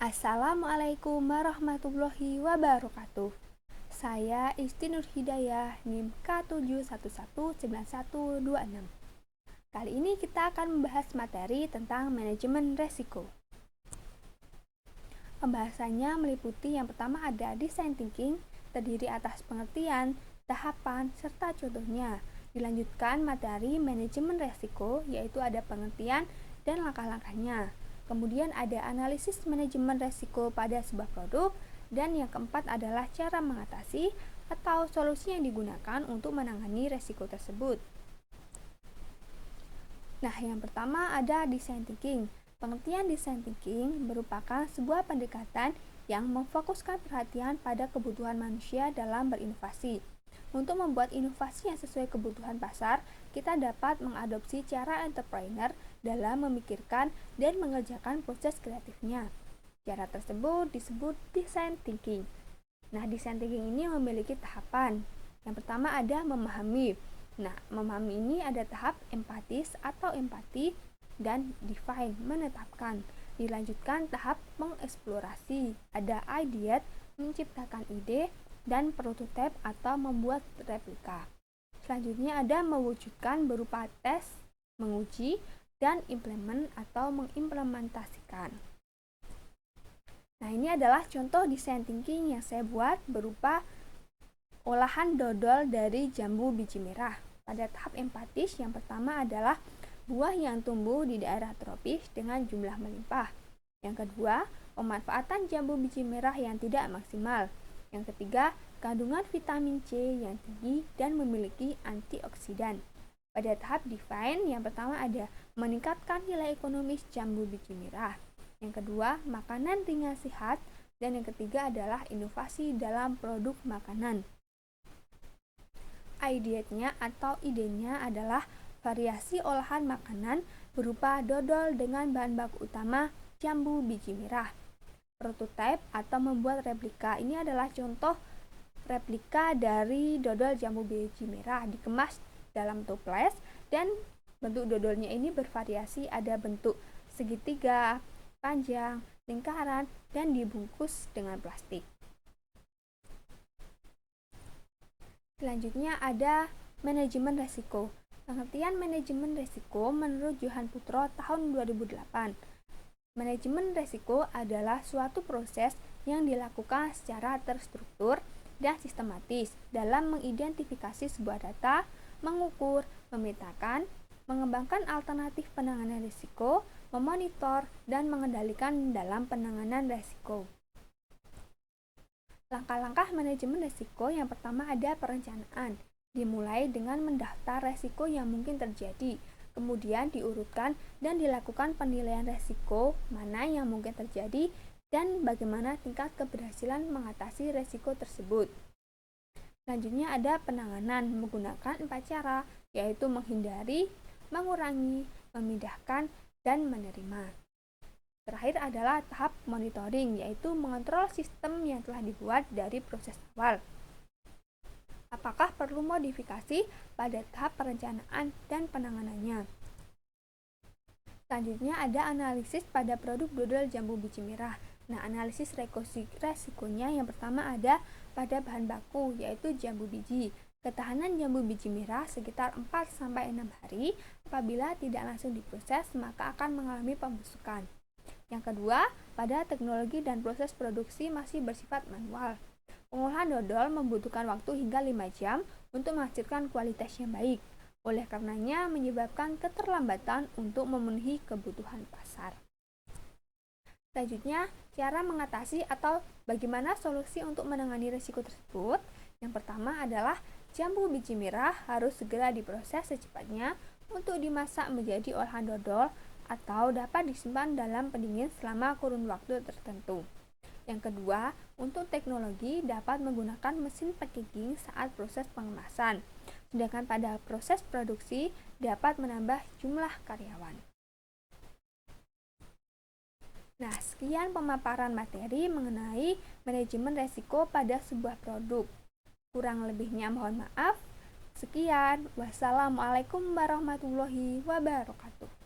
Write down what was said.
Assalamualaikum warahmatullahi wabarakatuh. Saya Isti Nur Hidayah, NIM K7119126. Kali ini kita akan membahas materi tentang manajemen resiko. Pembahasannya meliputi yang pertama ada design thinking, terdiri atas pengertian, tahapan, serta contohnya. Dilanjutkan materi manajemen resiko, yaitu ada pengertian dan langkah-langkahnya. Kemudian ada analisis manajemen resiko pada sebuah produk, dan yang keempat adalah cara mengatasi atau solusi yang digunakan untuk menangani resiko tersebut. Nah, yang pertama ada design thinking. Pengertian design thinking merupakan sebuah pendekatan yang memfokuskan perhatian pada kebutuhan manusia dalam berinovasi. Untuk membuat inovasi yang sesuai kebutuhan pasar, kita dapat mengadopsi cara entrepreneur dalam memikirkan dan mengerjakan proses kreatifnya. Cara tersebut disebut design thinking. Nah, design thinking ini memiliki tahapan. Yang pertama ada memahami. Nah, memahami ini ada tahap empatis atau empati dan define, menetapkan. Dilanjutkan tahap mengeksplorasi. Ada ideate, menciptakan ide, dan prototype atau membuat replika. Selanjutnya ada mewujudkan berupa tes, menguji, dan implement atau mengimplementasikan. Nah, ini adalah contoh design thinking yang saya buat berupa olahan dodol dari jambu biji merah. Pada tahap empatis, yang pertama adalah buah yang tumbuh di daerah tropis dengan jumlah melimpah. Yang kedua, pemanfaatan jambu biji merah yang tidak maksimal. Yang ketiga, kandungan vitamin C yang tinggi dan memiliki antioksidan. Pada tahap define, yang pertama ada meningkatkan nilai ekonomis jambu biji merah. Yang kedua, makanan ringan sehat. Dan yang ketiga adalah inovasi dalam produk makanan. Idenya atau idenya adalah variasi olahan makanan berupa dodol dengan bahan baku utama jambu biji merah. Prototype atau membuat replika, ini adalah contoh replika dari dodol jambu biji merah, dikemas dalam toples dan bentuk dodolnya ini bervariasi, ada bentuk segitiga, panjang, lingkaran, dan dibungkus dengan plastik. Selanjutnya ada manajemen resiko. Pengertian manajemen resiko menurut Johan Putro tahun 2008. Manajemen resiko adalah suatu proses yang dilakukan secara terstruktur dan sistematis dalam mengidentifikasi sebuah data, mengukur, memetakan, mengembangkan alternatif penanganan risiko, memonitor, dan mengendalikan dalam penanganan risiko. Langkah-langkah manajemen risiko yang pertama ada perencanaan. Dimulai dengan mendaftar risiko yang mungkin terjadi, kemudian diurutkan dan dilakukan penilaian risiko mana yang mungkin terjadi dan bagaimana tingkat keberhasilan mengatasi risiko tersebut. Selanjutnya ada penanganan menggunakan 4 cara, yaitu menghindari, mengurangi, memindahkan, dan menerima. Terakhir adalah tahap monitoring, yaitu mengontrol sistem yang telah dibuat dari proses awal. Apakah perlu modifikasi pada tahap perencanaan dan penanganannya? Selanjutnya ada analisis pada produk dodol jambu biji merah. Nah, analisis resikonya yang pertama ada pada bahan baku, yaitu jambu biji. Ketahanan jambu biji merah sekitar 4-6 hari. Apabila tidak langsung diproses, maka akan mengalami pembusukan. Yang kedua, pada teknologi dan proses produksi masih bersifat manual. Pengolahan dodol membutuhkan waktu hingga 5 jam untuk menghasilkan kualitas yang baik. Oleh karenanya menyebabkan keterlambatan untuk memenuhi kebutuhan pasar. Selanjutnya, cara mengatasi atau bagaimana solusi untuk menangani risiko tersebut. Yang pertama adalah jambu biji merah harus segera diproses secepatnya untuk dimasak menjadi olahan dodol atau dapat disimpan dalam pendingin selama kurun waktu tertentu. Yang kedua, untuk teknologi dapat menggunakan mesin packaging saat proses pengemasan, sedangkan pada proses produksi dapat menambah jumlah karyawan. Nah, sekian pemaparan materi mengenai manajemen risiko pada sebuah produk. Kurang lebihnya mohon maaf. Sekian, wassalamualaikum warahmatullahi wabarakatuh.